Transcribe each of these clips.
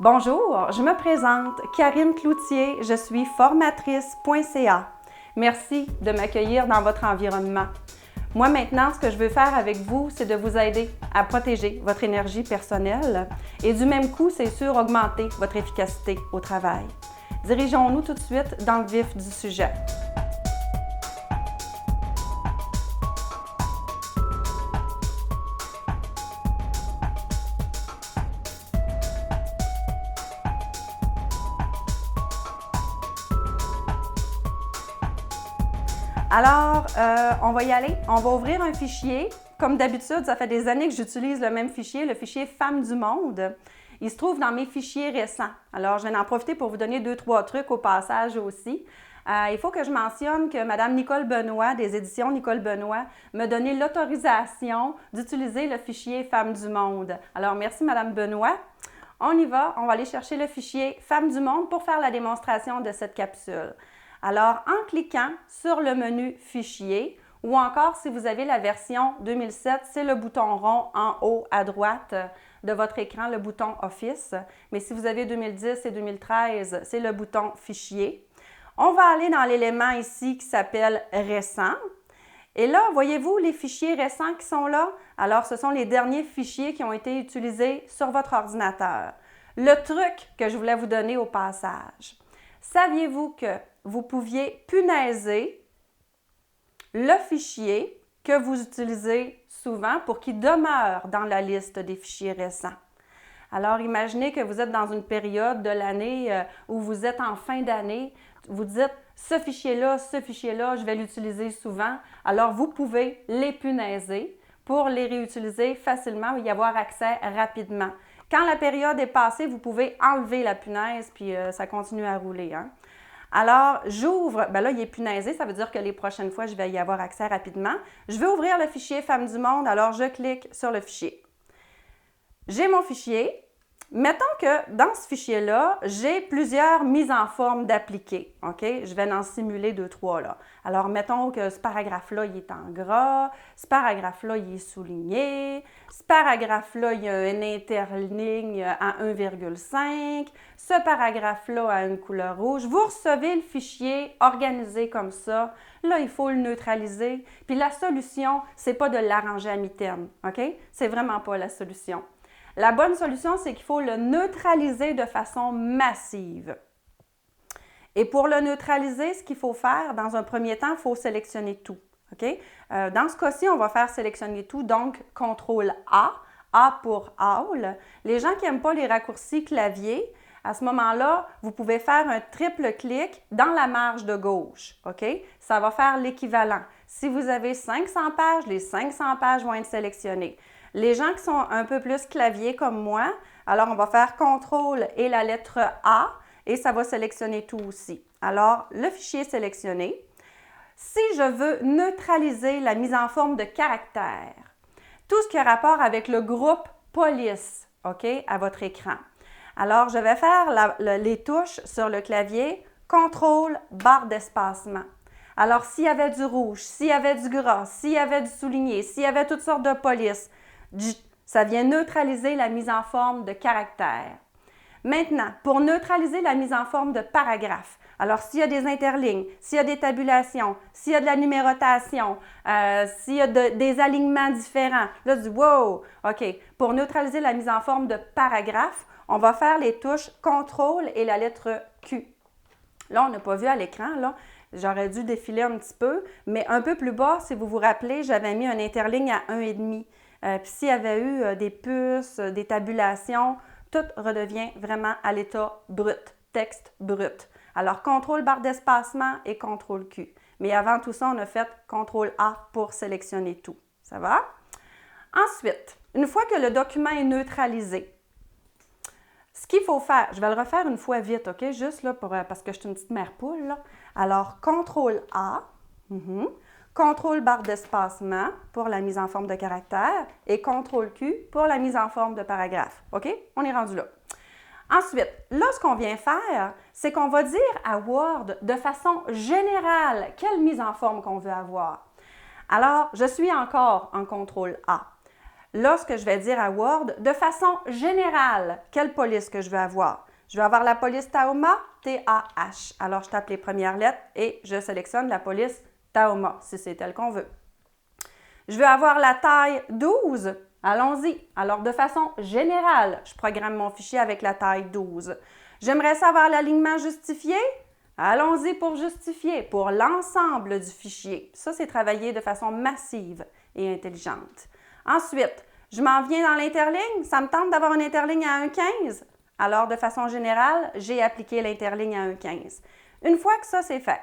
Bonjour, je me présente, Karine Cloutier, je suis formatrice.ca. Merci de m'accueillir dans votre environnement. Moi maintenant, ce que je veux faire avec vous, c'est de vous aider à protéger votre énergie personnelle et du même coup, c'est sûr, augmenter votre efficacité au travail. Dirigeons-nous tout de suite dans le vif du sujet. Alors, on va y aller. On va ouvrir un fichier. Comme d'habitude, ça fait des années que j'utilise le même fichier, le fichier Femmes du monde. Il se trouve dans mes fichiers récents. Alors, je vais en profiter pour vous donner 2-3 trucs au passage aussi. Il faut que je mentionne que Mme Nicole Benoît, des éditions Nicole Benoît, m'a donné l'autorisation d'utiliser le fichier Femmes du monde. Alors, merci Mme Benoît. On y va, on va aller chercher le fichier Femmes du monde pour faire la démonstration de cette capsule. Alors, en cliquant sur le menu Fichier, ou encore si vous avez la version 2007, c'est le bouton rond en haut à droite de votre écran, le bouton Office. Mais si vous avez 2010 et 2013, c'est le bouton Fichier. On va aller dans l'élément ici qui s'appelle Récent. Et là, voyez-vous les fichiers récents qui sont là? Alors, ce sont les derniers fichiers qui ont été utilisés sur votre ordinateur. Le truc que je voulais vous donner au passage. Saviez-vous que vous pouviez punaiser le fichier que vous utilisez souvent pour qu'il demeure dans la liste des fichiers récents? Alors, imaginez que vous êtes dans une période de l'année où vous êtes en fin d'année. Vous dites, ce fichier-là, je vais l'utiliser souvent. Alors, vous pouvez les punaiser pour les réutiliser facilement et y avoir accès rapidement. Quand la période est passée, vous pouvez enlever la punaise puis ça continue à rouler. Hein? Alors, j'ouvre, bien là, il est punaisé, ça veut dire que les prochaines fois, je vais y avoir accès rapidement. Je vais ouvrir le fichier Femmes du monde, alors je clique sur le fichier. J'ai mon fichier. Mettons que dans ce fichier-là, j'ai plusieurs mises en forme d'appliquer. OK? Je vais en simuler 2-3 là. Alors, mettons que ce paragraphe-là, il est en gras. Ce paragraphe-là, il est souligné. Ce paragraphe-là, il y a une interligne à 1,5. Ce paragraphe-là a une couleur rouge. Vous recevez le fichier organisé comme ça. Là, il faut le neutraliser. Puis la solution, c'est pas de l'arranger à mi-terme. OK? C'est vraiment pas la solution. La bonne solution, c'est qu'il faut le neutraliser de façon massive. Et pour le neutraliser, ce qu'il faut faire, dans un premier temps, il faut sélectionner tout. Okay? Dans ce cas-ci, on va faire sélectionner tout, donc CTRL A, A pour All. Les gens qui n'aiment pas les raccourcis clavier, à ce moment-là, vous pouvez faire un triple clic dans la marge de gauche. OK? Ça va faire l'équivalent. Si vous avez 500 pages, les 500 pages vont être sélectionnées. Les gens qui sont un peu plus clavier comme moi, alors on va faire CTRL et la lettre A et ça va sélectionner tout aussi. Alors, le fichier est sélectionné. Si je veux neutraliser la mise en forme de caractères, tout ce qui a rapport avec le groupe police, OK, à votre écran. Alors, je vais faire les touches sur le clavier, CTRL, barre d'espacement. Alors, s'il y avait du rouge, s'il y avait du gras, s'il y avait du souligné, s'il y avait toutes sortes de polices, ça vient neutraliser la mise en forme de caractères. Maintenant, pour neutraliser la mise en forme de paragraphe, alors s'il y a des interlignes, s'il y a des tabulations, s'il y a de la numérotation, s'il y a des alignements différents, là, du wow! OK. Pour neutraliser la mise en forme de paragraphe, on va faire les touches CTRL et la lettre Q. Là, on n'a pas vu à l'écran, là. J'aurais dû défiler un petit peu, mais un peu plus bas, si vous vous rappelez, j'avais mis un interligne à 1,5. Puis s'il y avait eu des puces, des tabulations, tout redevient vraiment à l'état brut, texte brut. Alors, CTRL barre d'espacement et CTRL Q. Mais avant tout ça, on a fait CTRL A pour sélectionner tout. Ça va? Ensuite, une fois que le document est neutralisé, ce qu'il faut faire, je vais le refaire une fois vite, OK? Juste là, parce que je suis une petite mère poule, là. Alors, CTRL A. CTRL barre d'espacement pour la mise en forme de caractère et CTRL Q pour la mise en forme de paragraphe. OK? On est rendu là. Ensuite, là, ce qu'on vient faire, c'est qu'on va dire à Word de façon générale quelle mise en forme qu'on veut avoir. Alors, je suis encore en CTRL A. Là, ce que je vais dire à Word, de façon générale, quelle police que je veux avoir? Je veux avoir la police Tahoma, T-A-H. Alors, je tape les premières lettres et je sélectionne la police Tahoma, si c'est tel qu'on veut. Je veux avoir la taille 12. Allons-y. Alors, de façon générale, je programme mon fichier avec la taille 12. J'aimerais savoir l'alignement justifié. Allons-y pour justifier, pour l'ensemble du fichier. Ça, c'est travaillé de façon massive et intelligente. Ensuite, je m'en viens dans l'interligne. Ça me tente d'avoir une interligne à 1,15. Alors, de façon générale, j'ai appliqué l'interligne à 1,15. Une fois que ça, c'est fait,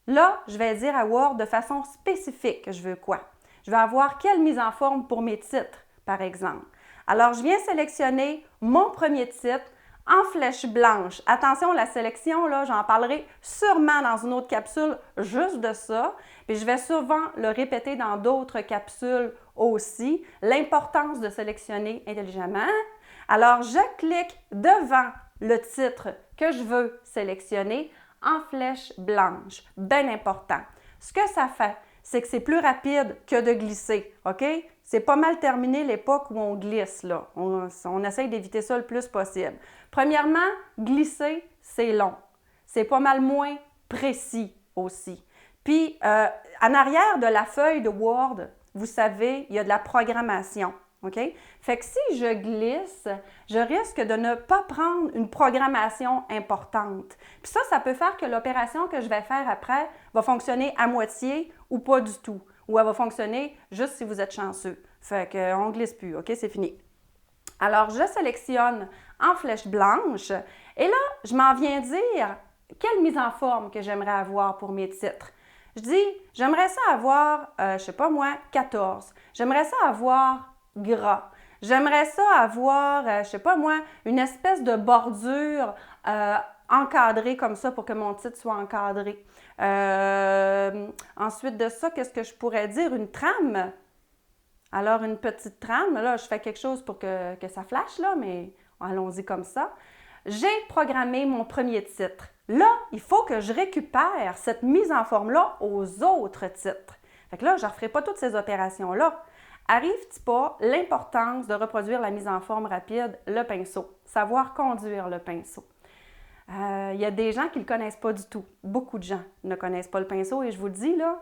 là, je vais dire à Word de façon spécifique je veux quoi. Je vais avoir quelle mise en forme pour mes titres, par exemple. Alors, je viens sélectionner mon premier titre en flèche blanche. Attention, la sélection, là, j'en parlerai sûrement dans une autre capsule juste de ça. Puis je vais souvent le répéter dans d'autres capsules aussi. L'importance de sélectionner intelligemment. Alors, je clique devant le titre que je veux sélectionner en flèche blanche. Bien important. Ce que ça fait, c'est que c'est plus rapide que de glisser, OK? C'est pas mal terminé l'époque où on glisse, là. On essaye d'éviter ça le plus possible. Premièrement, glisser, c'est long. C'est pas mal moins précis aussi. Puis, en arrière de la feuille de Word, vous savez, il y a de la programmation. OK? Fait que si je glisse, je risque de ne pas prendre une programmation importante. Puis ça peut faire que l'opération que je vais faire après va fonctionner à moitié ou pas du tout. Ou elle va fonctionner juste si vous êtes chanceux. Fait qu'on ne glisse plus. OK? C'est fini. Alors, je sélectionne en flèche blanche et là, je m'en viens dire quelle mise en forme que j'aimerais avoir pour mes titres. Je dis, j'aimerais ça avoir, je sais pas moi, 14. J'aimerais ça avoir gras. J'aimerais ça avoir, je sais pas moi, une espèce de bordure encadrée comme ça pour que mon titre soit encadré. Ensuite de ça, qu'est-ce que je pourrais dire? Une trame. Alors, une petite trame. Là, je fais quelque chose pour que ça flash, là, mais allons-y comme ça. J'ai programmé mon premier titre. Là, il faut que je récupère cette mise en forme-là aux autres titres. Fait que là, je ne referai pas toutes ces opérations-là. Arrive-t-il pas l'importance de reproduire la mise en forme rapide, le pinceau, savoir conduire le pinceau? Il y a des gens qui ne le connaissent pas du tout. Beaucoup de gens ne connaissent pas le pinceau et je vous le dis, là,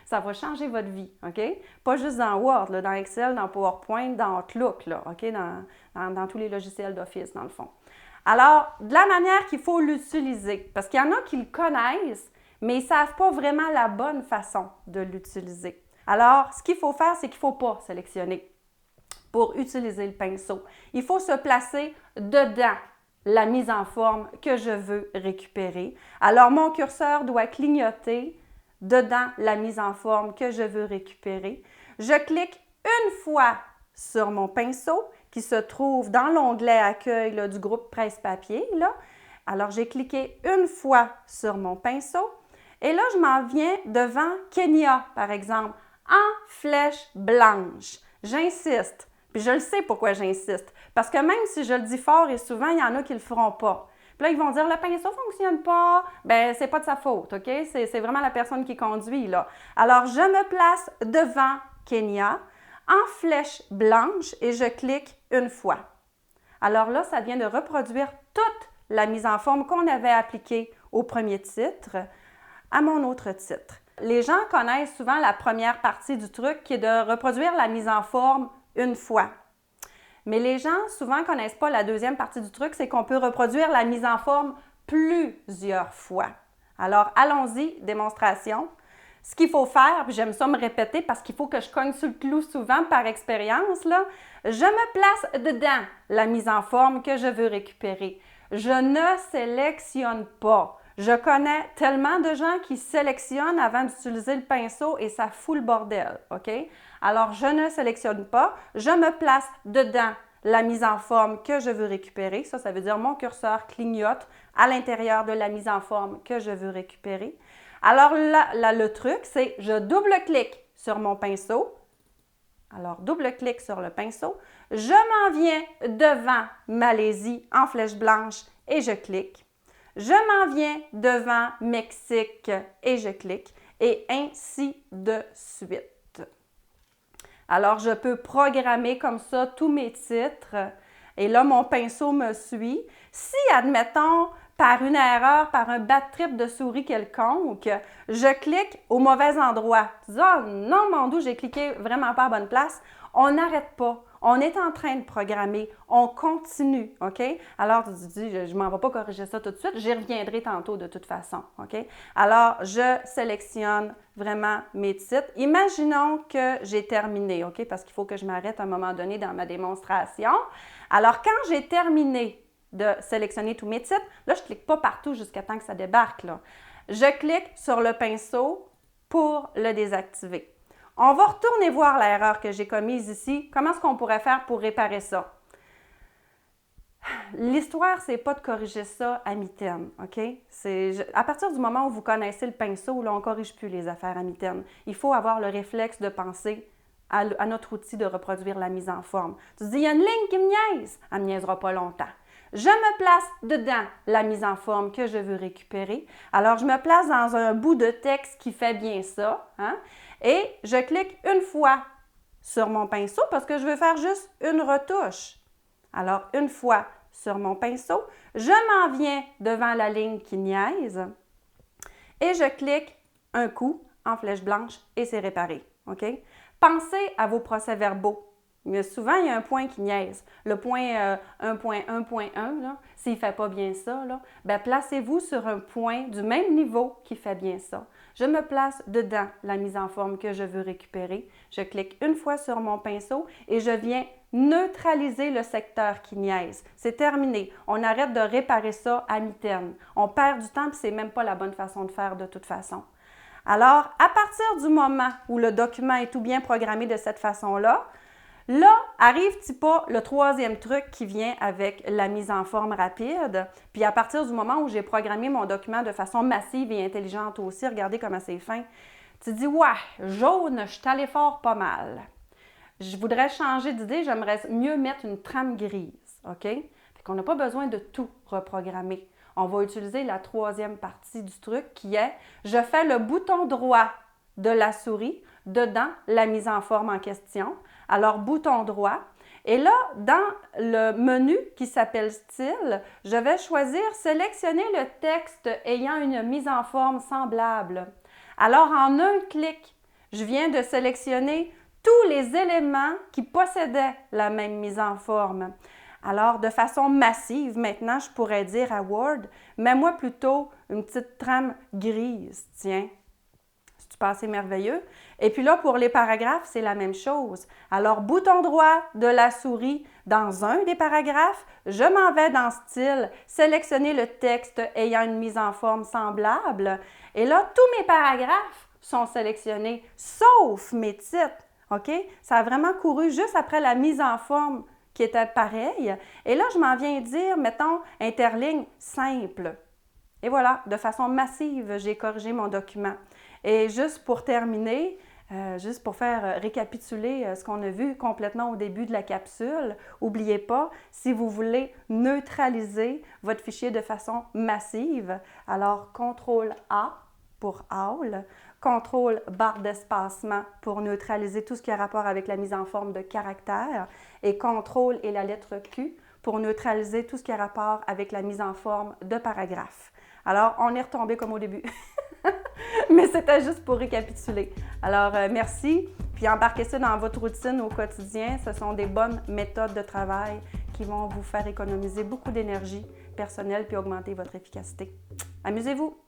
ça va changer votre vie, OK? Pas juste dans Word, là, dans Excel, dans PowerPoint, dans Outlook, là, OK? Dans tous les logiciels d'Office, dans le fond. Alors, de la manière qu'il faut l'utiliser, parce qu'il y en a qui le connaissent, mais ils ne savent pas vraiment la bonne façon de l'utiliser. Alors, ce qu'il faut faire, c'est qu'il ne faut pas sélectionner pour utiliser le pinceau. Il faut se placer dedans la mise en forme que je veux récupérer. Alors, mon curseur doit clignoter dedans la mise en forme que je veux récupérer. Je clique une fois sur mon pinceau qui se trouve dans l'onglet Accueil là, du groupe Presse-Papier. Alors, j'ai cliqué une fois sur mon pinceau et là, je m'en viens devant Kenya, par exemple, en flèche blanche. J'insiste. Puis je le sais pourquoi j'insiste. Parce que même si je le dis fort et souvent, il y en a qui ne le feront pas. Puis là, ils vont dire, le pinceau ne fonctionne pas. Bien, c'est pas de sa faute, OK? C'est vraiment la personne qui conduit, là. Alors, je me place devant Kenya en flèche blanche et je clique une fois. Alors là, ça vient de reproduire toute la mise en forme qu'on avait appliquée au premier titre à mon autre titre. Les gens connaissent souvent la première partie du truc qui est de reproduire la mise en forme une fois. Mais les gens souvent ne connaissent pas la deuxième partie du truc, c'est qu'on peut reproduire la mise en forme plusieurs fois. Alors, allons-y, démonstration. Ce qu'il faut faire, puis j'aime ça me répéter parce qu'il faut que je cogne sur le clou souvent par expérience, là, je me place dedans la mise en forme que je veux récupérer. Je ne sélectionne pas. Je connais tellement de gens qui sélectionnent avant d'utiliser le pinceau et ça fout le bordel, OK? Alors, je ne sélectionne pas, je me place dedans la mise en forme que je veux récupérer. Ça veut dire mon curseur clignote à l'intérieur de la mise en forme que je veux récupérer. Alors là, le truc, c'est je double-clique sur mon pinceau. Alors, double-clic sur le pinceau. Je m'en viens devant Malaisie en flèche blanche et je clique. Je m'en viens devant Mexique et je clique. Et ainsi de suite. Alors, je peux programmer comme ça tous mes titres. Et là, mon pinceau me suit. Si, admettons, par une erreur, par un bad trip de souris quelconque, je clique au mauvais endroit. Tu dis, ah non, mon doux, j'ai cliqué vraiment pas à bonne place. On n'arrête pas. On est en train de programmer. On continue, OK? Alors, tu dis, je ne m'en vais pas corriger ça tout de suite. J'y reviendrai tantôt de toute façon, OK? Alors, je sélectionne vraiment mes titres. Imaginons que j'ai terminé, OK? Parce qu'il faut que je m'arrête à un moment donné dans ma démonstration. Alors, quand j'ai terminé de sélectionner tous mes titres, là, je ne clique pas partout jusqu'à temps que ça débarque, là. Je clique sur le pinceau pour le désactiver. On va retourner voir l'erreur que j'ai commise ici. Comment est-ce qu'on pourrait faire pour réparer ça? L'histoire, c'est pas de corriger ça à mitaine, OK? À partir du moment où vous connaissez le pinceau, là, on ne corrige plus les affaires à mitaine. Il faut avoir le réflexe de penser à notre outil de reproduire la mise en forme. Tu te dis, il y a une ligne qui me niaise. Elle ne me niaisera pas longtemps. Je me place dedans la mise en forme que je veux récupérer. Alors, je me place dans un bout de texte qui fait bien ça, hein? Et je clique une fois sur mon pinceau parce que je veux faire juste une retouche. Alors, une fois sur mon pinceau, je m'en viens devant la ligne qui niaise et je clique un coup en flèche blanche et c'est réparé. OK? Pensez à vos procès-verbaux. Mais souvent, il y a un point qui niaise. Le point 1.1.1, s'il ne fait pas bien ça, bien, placez-vous sur un point du même niveau qui fait bien ça. Je me place dedans la mise en forme que je veux récupérer. Je clique une fois sur mon pinceau et je viens neutraliser le secteur qui niaise. C'est terminé. On arrête de réparer ça à mitaine. On perd du temps et ce n'est même pas la bonne façon de faire de toute façon. Alors, à partir du moment où le document est tout bien programmé de cette façon-là, là, arrive-t-il pas le troisième truc qui vient avec la mise en forme rapide? Puis à partir du moment où j'ai programmé mon document de façon massive et intelligente aussi, regardez comment c'est fin, tu dis « Ouais, jaune, je suis allé fort pas mal. Je voudrais changer d'idée, j'aimerais mieux mettre une trame grise. » OK? Fait qu'on n'a pas besoin de tout reprogrammer. On va utiliser la troisième partie du truc qui est « Je fais le bouton droit de la souris dedans la mise en forme en question. » Alors, bouton droit. Et là, dans le menu qui s'appelle « Style », je vais choisir « Sélectionner le texte ayant une mise en forme semblable ». Alors, en un clic, je viens de sélectionner tous les éléments qui possédaient la même mise en forme. Alors, de façon massive, maintenant, je pourrais dire à Word « Mets-moi plutôt une petite trame grise, tiens. » C'est assez merveilleux. Et puis là, pour les paragraphes, c'est la même chose. Alors, bouton droit de la souris dans un des paragraphes, je m'en vais dans Style, sélectionner le texte ayant une mise en forme semblable. Et là, tous mes paragraphes sont sélectionnés, sauf mes titres. OK? Ça a vraiment couru juste après la mise en forme qui était pareille. Et là, je m'en viens dire, mettons, interligne simple. Et voilà, de façon massive, j'ai corrigé mon document. Et juste pour terminer, juste pour faire récapituler ce qu'on a vu complètement au début de la capsule, n'oubliez pas, si vous voulez neutraliser votre fichier de façon massive, alors CTRL-A pour All, CTRL barre d'espacement pour neutraliser tout ce qui a rapport avec la mise en forme de caractères et CTRL et la lettre Q pour neutraliser tout ce qui a rapport avec la mise en forme de paragraphe. Alors, on est retombé comme au début. Mais c'était juste pour récapituler. Alors, merci. Puis embarquez ça dans votre routine au quotidien. Ce sont des bonnes méthodes de travail qui vont vous faire économiser beaucoup d'énergie personnelle puis augmenter votre efficacité. Amusez-vous!